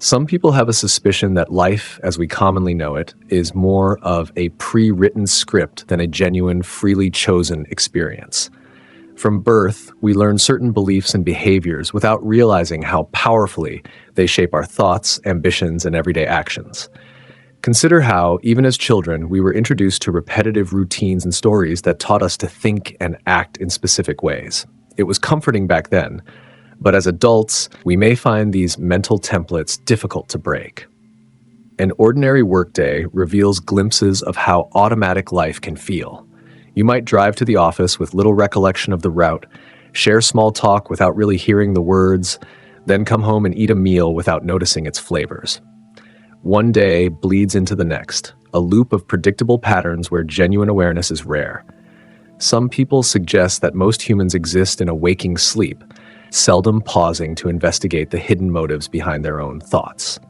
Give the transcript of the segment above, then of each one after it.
Some people have a suspicion that life, as we commonly know it, is more of a pre-written script than a genuine, freely chosen experience. From birth, we learn certain beliefs and behaviors without realizing how powerfully they shape our thoughts, ambitions, and everyday actions. Consider how, even as children, we were introduced to repetitive routines and stories that taught us to think and act in specific ways. It was comforting back then, but as adults, we may find these mental templates difficult to break. An ordinary workday reveals glimpses of how automatic life can feel. You might drive to the office with little recollection of the route, share small talk without really hearing the words, then come home and eat a meal without noticing its flavors. One day bleeds into the next, a loop of predictable patterns where genuine awareness is rare. Some people suggest that most humans exist in a waking sleep, seldom pausing to investigate the hidden motives behind their own thoughts.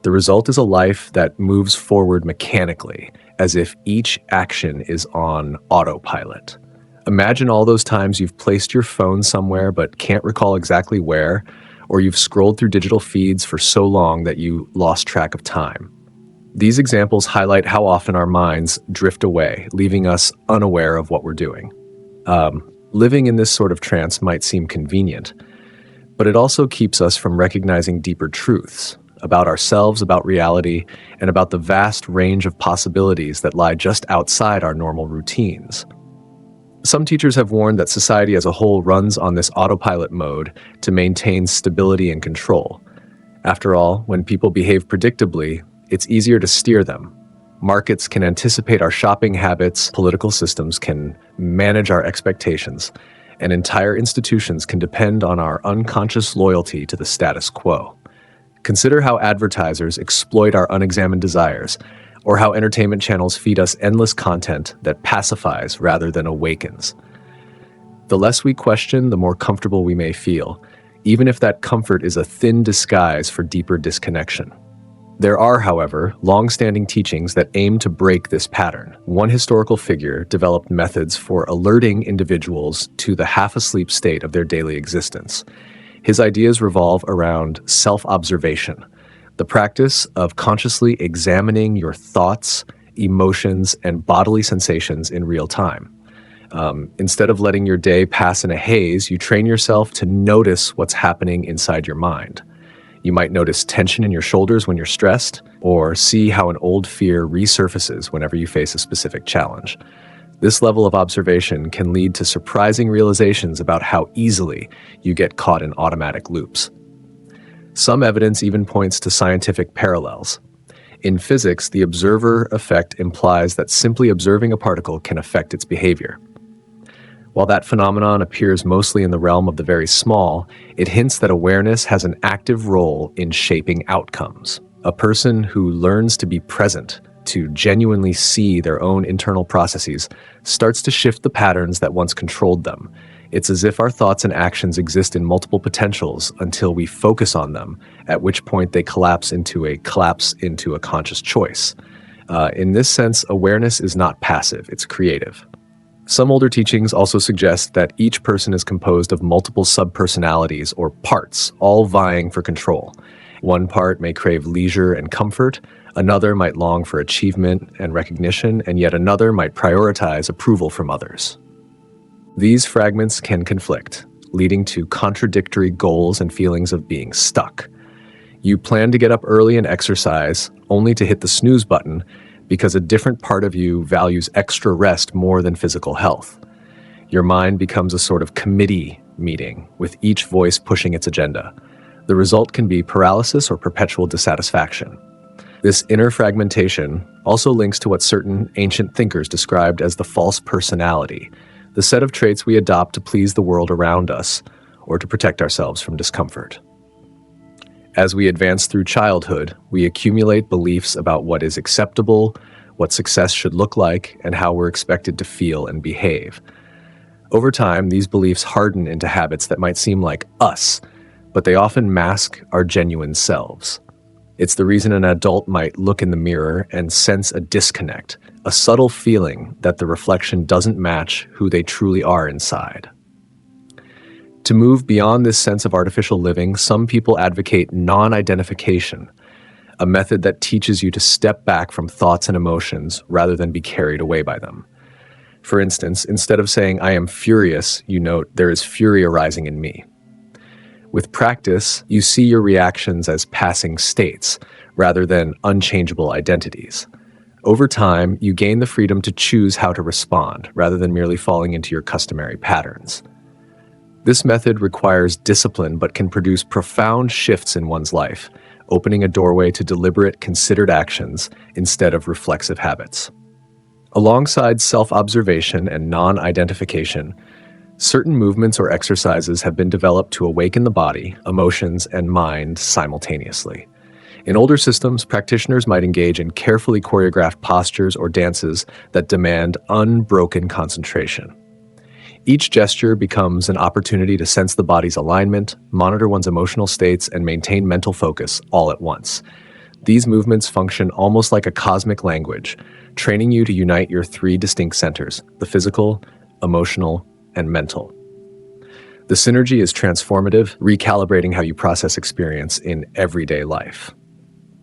The result is a life that moves forward mechanically, as if each action is on autopilot. Imagine all those times you've placed your phone somewhere but can't recall exactly where, or you've scrolled through digital feeds for so long that you lost track of time. These examples highlight how often our minds drift away, leaving us unaware of what we're doing. Living in this sort of trance might seem convenient, but it also keeps us from recognizing deeper truths about ourselves, about reality, and about the vast range of possibilities that lie just outside our normal routines. Some teachers have warned that society as a whole runs on this autopilot mode to maintain stability and control. After all, when people behave predictably, it's easier to steer them. Markets can anticipate our shopping habits, political systems can manage our expectations, and entire institutions can depend on our unconscious loyalty to the status quo. Consider how advertisers exploit our unexamined desires, or how entertainment channels feed us endless content that pacifies rather than awakens. The less we question, the more comfortable we may feel, even if that comfort is a thin disguise for deeper disconnection. There are, however, long-standing teachings that aim to break this pattern. One historical figure developed methods for alerting individuals to the half-asleep state of their daily existence. His ideas revolve around self-observation, the practice of consciously examining your thoughts, emotions, and bodily sensations in real time. Instead of letting your day pass in a haze, you train yourself to notice what's happening inside your mind. You might notice tension in your shoulders when you're stressed, or see how an old fear resurfaces whenever you face a specific challenge. This level of observation can lead to surprising realizations about how easily you get caught in automatic loops. Some evidence even points to scientific parallels. In physics, the observer effect implies that simply observing a particle can affect its behavior. While that phenomenon appears mostly in the realm of the very small, it hints that awareness has an active role in shaping outcomes. A person who learns to be present, to genuinely see their own internal processes, starts to shift the patterns that once controlled them. It's as if our thoughts and actions exist in multiple potentials until we focus on them, at which point they collapse into a conscious choice. In this sense, awareness is not passive, it's creative. Some older teachings also suggest that each person is composed of multiple subpersonalities or parts, all vying for control. One part may crave leisure and comfort, another might long for achievement and recognition, and yet another might prioritize approval from others. These fragments can conflict, leading to contradictory goals and feelings of being stuck. You plan to get up early and exercise, only to hit the snooze button because a different part of you values extra rest more than physical health. Your mind becomes a sort of committee meeting, with each voice pushing its agenda. The result can be paralysis or perpetual dissatisfaction. This inner fragmentation also links to what certain ancient thinkers described as the false personality, the set of traits we adopt to please the world around us or to protect ourselves from discomfort. As we advance through childhood, we accumulate beliefs about what is acceptable, what success should look like, and how we're expected to feel and behave. Over time, these beliefs harden into habits that might seem like us, but they often mask our genuine selves. It's the reason an adult might look in the mirror and sense a disconnect, a subtle feeling that the reflection doesn't match who they truly are inside. To move beyond this sense of artificial living, some people advocate non-identification, a method that teaches you to step back from thoughts and emotions rather than be carried away by them. For instance, instead of saying, "I am furious," you note, "There is fury arising in me." With practice, you see your reactions as passing states rather than unchangeable identities. Over time, you gain the freedom to choose how to respond rather than merely falling into your customary patterns. This method requires discipline but can produce profound shifts in one's life, opening a doorway to deliberate, considered actions instead of reflexive habits. Alongside self-observation and non-identification, certain movements or exercises have been developed to awaken the body, emotions, and mind simultaneously. In older systems, practitioners might engage in carefully choreographed postures or dances that demand unbroken concentration. Each gesture becomes an opportunity to sense the body's alignment, monitor one's emotional states, and maintain mental focus all at once. These movements function almost like a cosmic language, training you to unite your three distinct centers: the physical, emotional, and mental. The synergy is transformative, recalibrating how you process experience in everyday life.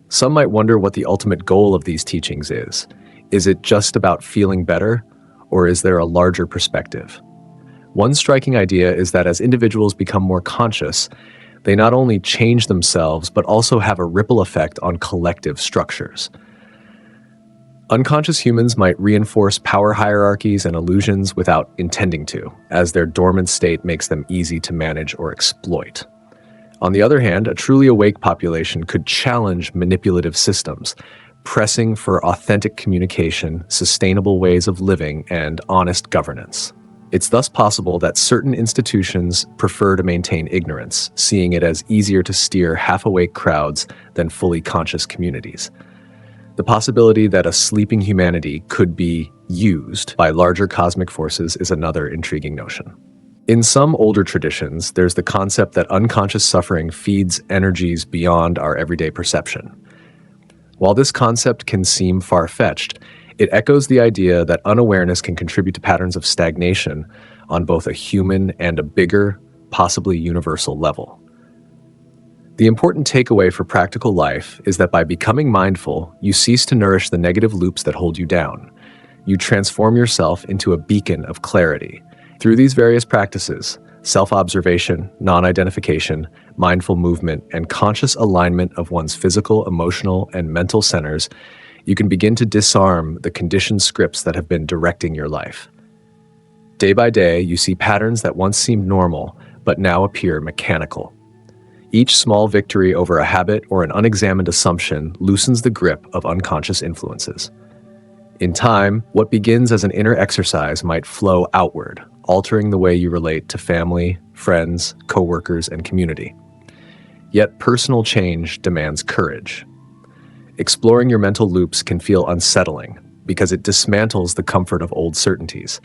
Some might wonder what the ultimate goal of these teachings is. Is it just about feeling better, or is there a larger perspective? One striking idea is that as individuals become more conscious, they not only change themselves, but also have a ripple effect on collective structures. Unconscious humans might reinforce power hierarchies and illusions without intending to, as their dormant state makes them easy to manage or exploit. On the other hand, a truly awake population could challenge manipulative systems, pressing for authentic communication, sustainable ways of living, and honest governance. It's thus possible that certain institutions prefer to maintain ignorance, seeing it as easier to steer half-awake crowds than fully conscious communities. The possibility that a sleeping humanity could be used by larger cosmic forces is another intriguing notion. In some older traditions, there's the concept that unconscious suffering feeds energies beyond our everyday perception. While this concept can seem far-fetched, it echoes the idea that unawareness can contribute to patterns of stagnation on both a human and a bigger, possibly universal level. The important takeaway for practical life is that by becoming mindful, you cease to nourish the negative loops that hold you down. You transform yourself into a beacon of clarity. Through these various practices, self-observation, non-identification, mindful movement, and conscious alignment of one's physical, emotional, and mental centers, you can begin to disarm the conditioned scripts that have been directing your life. Day by day, you see patterns that once seemed normal, but now appear mechanical. Each small victory over a habit or an unexamined assumption loosens the grip of unconscious influences. In time, what begins as an inner exercise might flow outward, altering the way you relate to family, friends, coworkers, and community. Yet personal change demands courage. Exploring your mental loops can feel unsettling because it dismantles the comfort of old certainties.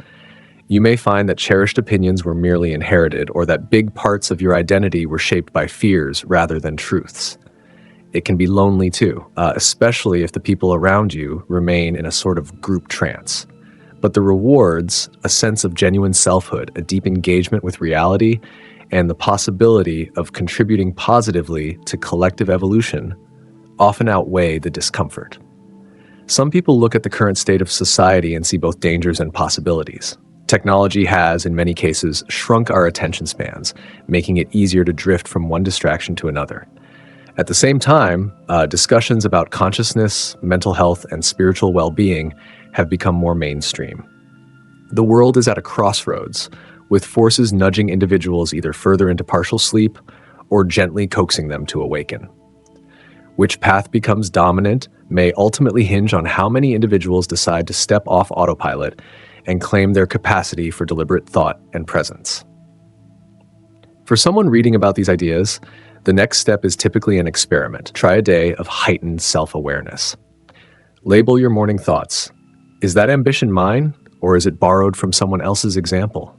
You may find that cherished opinions were merely inherited, or that big parts of your identity were shaped by fears rather than truths. It can be lonely too, especially if the people around you remain in a sort of group trance. But the rewards, a sense of genuine selfhood, a deep engagement with reality, and the possibility of contributing positively to collective evolution often outweigh the discomfort. Some people look at the current state of society and see both dangers and possibilities. Technology has, in many cases, shrunk our attention spans, making it easier to drift from one distraction to another. At the same time, discussions about consciousness, mental health, and spiritual well-being have become more mainstream. The world is at a crossroads, with forces nudging individuals either further into partial sleep or gently coaxing them to awaken. Which path becomes dominant may ultimately hinge on how many individuals decide to step off autopilot and claim their capacity for deliberate thought and presence. For someone reading about these ideas, the next step is typically an experiment. Try a day of heightened self-awareness. Label your morning thoughts. Is that ambition mine, or is it borrowed from someone else's example?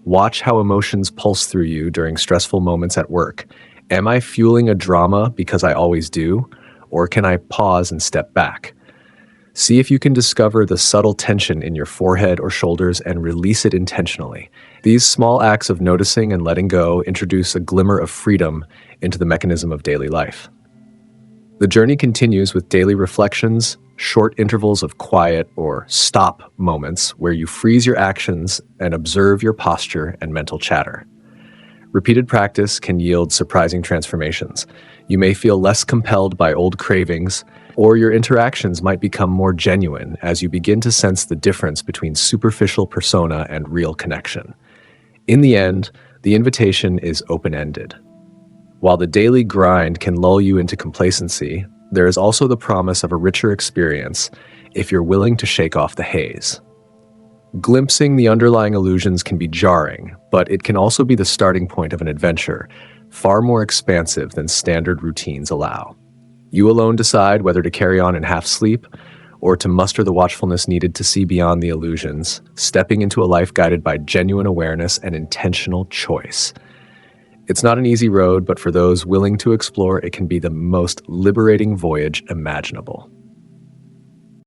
Watch how emotions pulse through you during stressful moments at work. Am I fueling a drama because I always do, or can I pause and step back? See if you can discover the subtle tension in your forehead or shoulders and release it intentionally. These small acts of noticing and letting go introduce a glimmer of freedom into the mechanism of daily life. The journey continues with daily reflections, short intervals of quiet or stop moments where you freeze your actions and observe your posture and mental chatter. Repeated practice can yield surprising transformations. You may feel less compelled by old cravings, or your interactions might become more genuine as you begin to sense the difference between superficial persona and real connection. In the end, the invitation is open-ended. While the daily grind can lull you into complacency, there is also the promise of a richer experience if you're willing to shake off the haze. Glimpsing the underlying illusions can be jarring, but it can also be the starting point of an adventure, far more expansive than standard routines allow. You alone decide whether to carry on in half sleep or to muster the watchfulness needed to see beyond the illusions, stepping into a life guided by genuine awareness and intentional choice. It's not an easy road, but for those willing to explore, it can be the most liberating voyage imaginable.